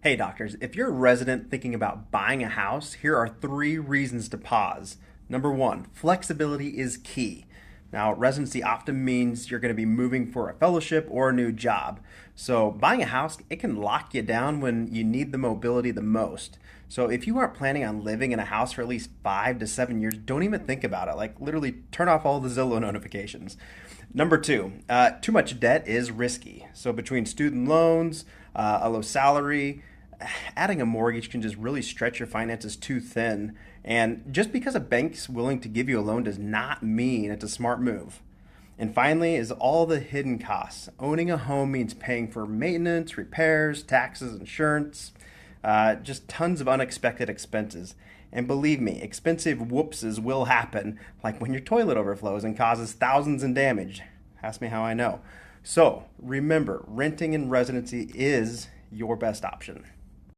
Hey doctors, if you're a resident thinking about buying a house, here are three reasons to pause. Number one, flexibility is key. Now, residency often means you're going to be moving for a fellowship or a new job. So, buying a house, it can lock you down when you need the mobility the most. So, if you aren't planning on living in a house for at least 5 to 7 years, don't even think about it. Like, literally, turn off all the Zillow notifications. Number two, too much debt is risky. So, between student loans, a low salary, adding a mortgage can just really stretch your finances too thin. And just because a bank's willing to give you a loan does not mean it's a smart move. And finally, is all the hidden costs. Owning a home means paying for maintenance, repairs, taxes, insurance, just tons of unexpected expenses. And believe me, expensive whoopses will happen, like when your toilet overflows and causes thousands in damage. Ask me how I know. So remember, renting in residency is your best option.